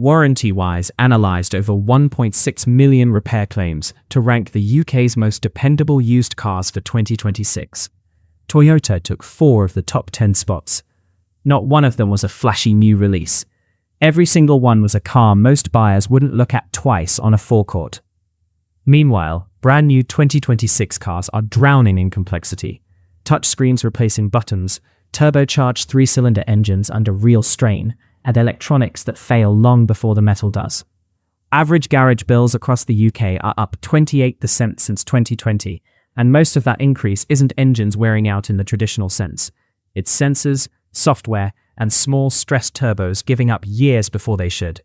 Warranty-wise, analysed over 1.6 million repair claims to rank the UK's most dependable used cars for 2026. Toyota took 4 of the top 10 spots. Not one of them was a flashy new release. Every single one was a car most buyers wouldn't look at twice on a forecourt. Meanwhile, brand new 2026 cars are drowning in complexity. Touchscreens replacing buttons, turbocharged 3-cylinder engines under real strain, and electronics that fail long before the metal does. Average garage bills across the UK are up 28% since 2020, and most of that increase isn't engines wearing out in the traditional sense. It's sensors, software, and small stressed turbos giving up years before they should.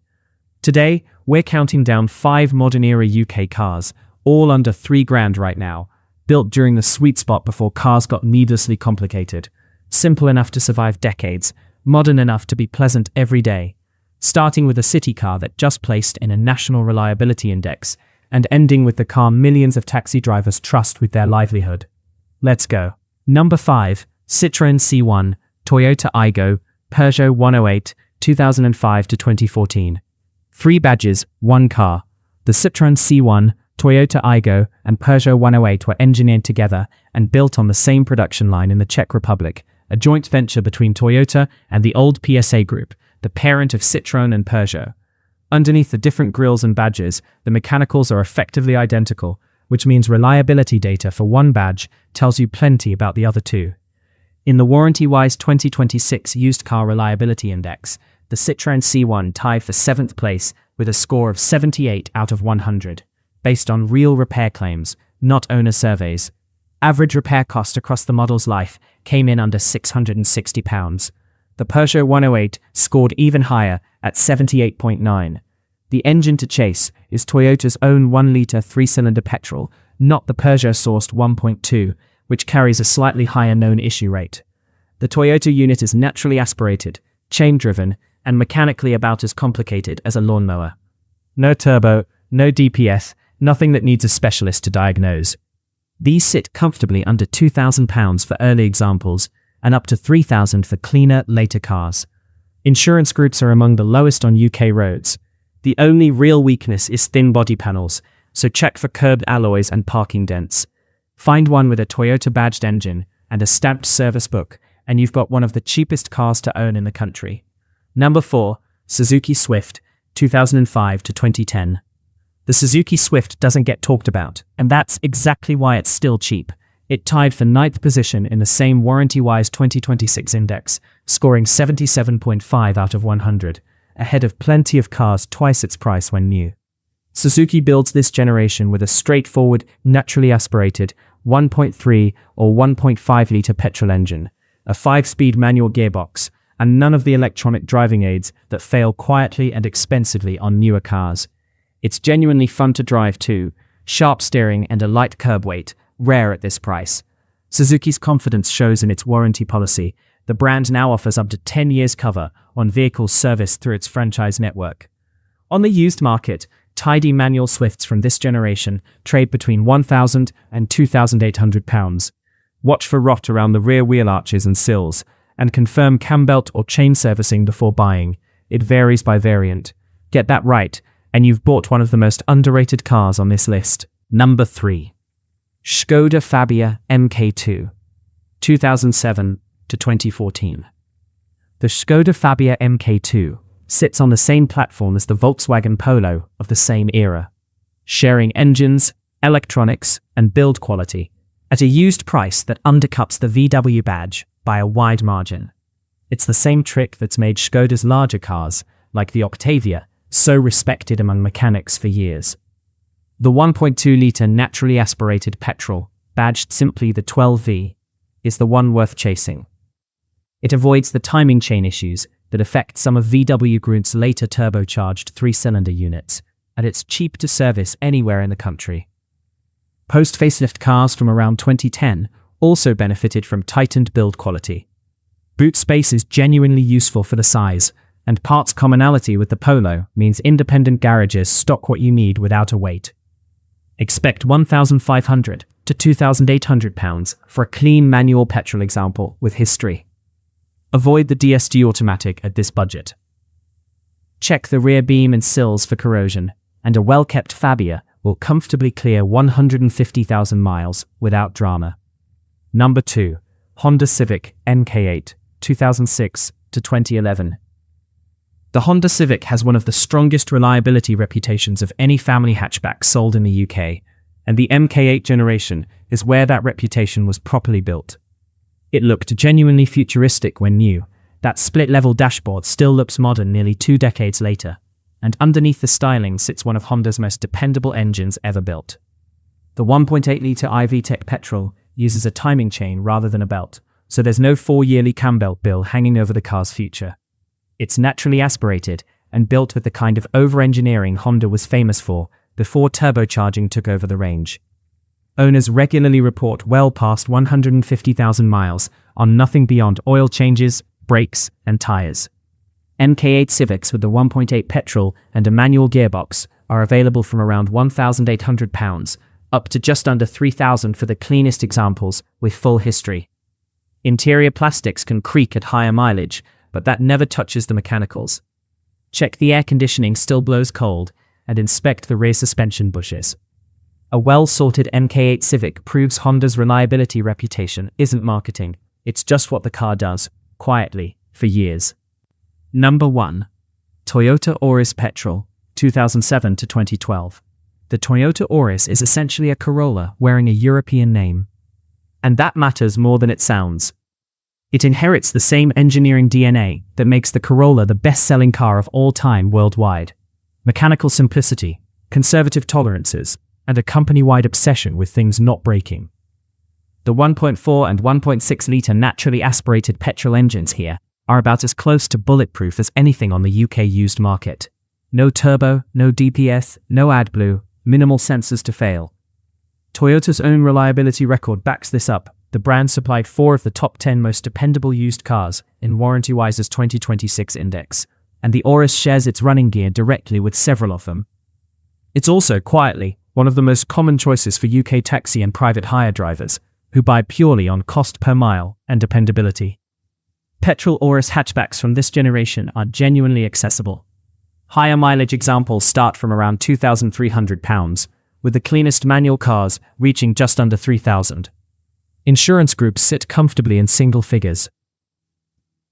Today, we're counting down 5 modern-era UK cars, all under $3,000 right now, built during the sweet spot before cars got needlessly complicated. Simple enough to survive decades, modern enough to be pleasant every day. Starting with a city car that just placed in a national reliability index, and ending with the car millions of taxi drivers trust with their livelihood. Let's go. Number 5. Citroen C1, Toyota Aygo, Peugeot 108, 2005 to 2014. 3 badges, 1 car. The Citroen C1, Toyota Aygo, and Peugeot 108 were engineered together and built on the same production line in the Czech Republic, a joint venture between Toyota and the old PSA Group, the parent of Citroën and Peugeot. Underneath the different grills and badges, the mechanicals are effectively identical, which means reliability data for one badge tells you plenty about the other 2. In the warranty-wise 2026 Used Car Reliability Index, the Citroen C1 tied for 7th place with a score of 78 out of 100, based on real repair claims, not owner surveys. Average repair cost across the model's life came in under £660. The Peugeot 108 scored even higher at 78.9. The engine to chase is Toyota's own 1-litre 3-cylinder petrol, not the Peugeot-sourced 1.2, which carries a slightly higher known issue rate. The Toyota unit is naturally aspirated, chain-driven, and mechanically about as complicated as a lawnmower. No turbo, no DPF, nothing that needs a specialist to diagnose. These sit comfortably under £2,000 for early examples and up to £3,000 for cleaner, later cars. Insurance groups are among the lowest on UK roads. The only real weakness is thin body panels, so check for curbed alloys and parking dents. Find one with a Toyota badged engine and a stamped service book, and you've got one of the cheapest cars to own in the country. Number 4. Suzuki Swift, 2005 to 2010. The Suzuki Swift doesn't get talked about, and that's exactly why it's still cheap. It tied for 9th position in the same warranty-wise 2026 index, scoring 77.5 out of 100, ahead of plenty of cars twice its price when new. Suzuki builds this generation with a straightforward, naturally aspirated 1.3 or 1.5-litre petrol engine, a 5-speed manual gearbox, and none of the electronic driving aids that fail quietly and expensively on newer cars. It's genuinely fun to drive too, sharp steering and a light curb weight, rare at this price. Suzuki's confidence shows in its warranty policy. The brand now offers up to 10 years cover on vehicles serviced through its franchise network. On the used market, tidy manual Swifts from this generation trade between £1,000 and £2,800. Watch for rot around the rear wheel arches and sills, and confirm cam belt or chain servicing before buying. It varies by variant. Get that right, and you've bought one of the most underrated cars on this list. Number 3. Skoda Fabia Mk2, 2007 to 2014. The Skoda Fabia Mk2 sits on the same platform as the Volkswagen Polo of the same era, sharing engines, electronics, and build quality at a used price that undercuts the VW badge by a wide margin. It's the same trick that's made Skoda's larger cars, like the Octavia, so respected among mechanics for years. The 1.2-litre naturally aspirated petrol, badged simply the 12V, is the one worth chasing. It avoids the timing chain issues that affect some of VW Group's later turbocharged 3-cylinder units, and it's cheap to service anywhere in the country. Post-facelift cars from around 2010 also benefited from tightened build quality. Boot space is genuinely useful for the size, and parts commonality with the Polo means independent garages stock what you need without a wait. Expect £1,500 to £2,800 for a clean manual petrol example with history. Avoid the DSG automatic at this budget. Check the rear beam and sills for corrosion, and a well-kept Fabia will comfortably clear 150,000 miles without drama. Number 2. Honda Civic Mk8, 2006 to 2011. The Honda Civic has one of the strongest reliability reputations of any family hatchback sold in the UK, and the Mk8 generation is where that reputation was properly built. It looked genuinely futuristic when new. That split-level dashboard still looks modern nearly 2 decades later, and underneath the styling sits one of Honda's most dependable engines ever built. The 1.8-litre iVTEC petrol uses a timing chain rather than a belt, so there's no 4-yearly cam belt bill hanging over the car's future. It's naturally aspirated and built with the kind of over-engineering Honda was famous for before turbocharging took over the range. Owners regularly report well past 150,000 miles on nothing beyond oil changes, brakes, and tires. Mk8 Civics with the 1.8 petrol and a manual gearbox are available from around £1,800 up to just under £3,000 for the cleanest examples with full history. Interior plastics can creak at higher mileage, but that never touches the mechanicals. Check the air conditioning still blows cold, and inspect the rear suspension bushes. A well-sorted Mk8 Civic proves Honda's reliability reputation isn't marketing, it's just what the car does, quietly, for years. Number 1. Toyota Auris Petrol, 2007 to 2012. The Toyota Auris is essentially a Corolla wearing a European name. And that matters more than it sounds. It inherits the same engineering DNA that makes the Corolla the best-selling car of all time worldwide. Mechanical simplicity, conservative tolerances, and a company-wide obsession with things not breaking. The 1.4 and 1.6-litre naturally aspirated petrol engines here are about as close to bulletproof as anything on the UK used market. No turbo, no DPS, no AdBlue, minimal sensors to fail. Toyota's own reliability record backs this up. The brand supplied 4 of the top 10 most dependable used cars in WarrantyWise's 2026 index, and the Auris shares its running gear directly with several of them. It's also, quietly, one of the most common choices for UK taxi and private hire drivers, who buy purely on cost per mile and dependability. Petrol Auris hatchbacks from this generation are genuinely accessible. Higher mileage examples start from around £2,300, with the cleanest manual cars reaching just under £3,000. Insurance groups sit comfortably in single figures.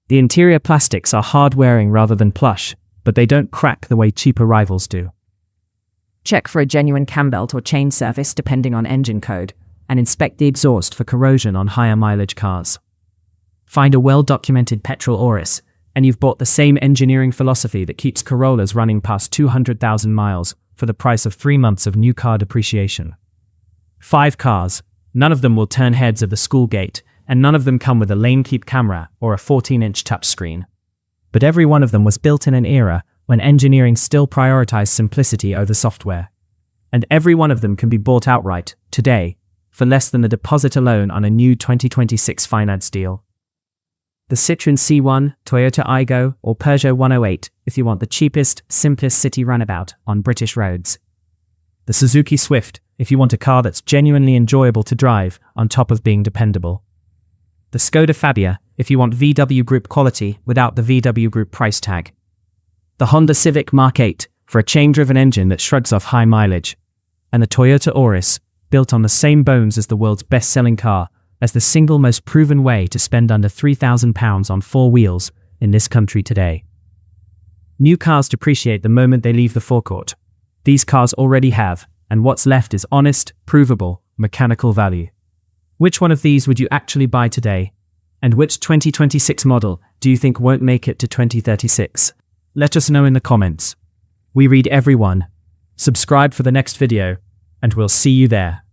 The interior plastics are hard-wearing rather than plush, but they don't crack the way cheaper rivals do. Check for a genuine cam belt or chain service depending on engine code, and inspect the exhaust for corrosion on higher mileage cars. Find a well-documented petrol Auris, and you've bought the same engineering philosophy that keeps Corollas running past 200,000 miles for the price of 3 months of new car depreciation. 5 cars, none of them will turn heads at the school gate, and none of them come with a lane keep camera or a 14-inch touchscreen. But every one of them was built in an era when engineering still prioritized simplicity over software. And every one of them can be bought outright, today, for less than the deposit alone on a new 2026 finance deal. The Citroen C1, Toyota Aygo, or Peugeot 108 if you want the cheapest, simplest city runabout on British roads. The Suzuki Swift if you want a car that's genuinely enjoyable to drive on top of being dependable. The Skoda Fabia if you want VW Group quality without the VW Group price tag. The Honda Civic Mk8 for a chain-driven engine that shrugs off high mileage. And the Toyota Auris, built on the same bones as the world's best-selling car, as the single most proven way to spend under £3,000 on 4 wheels in this country today. New cars depreciate the moment they leave the forecourt. These cars already have, and what's left is honest, provable, mechanical value. Which one of these would you actually buy today? And which 2026 model do you think won't make it to 2036? Let us know in the comments. We read every one. Subscribe for the next video, and we'll see you there.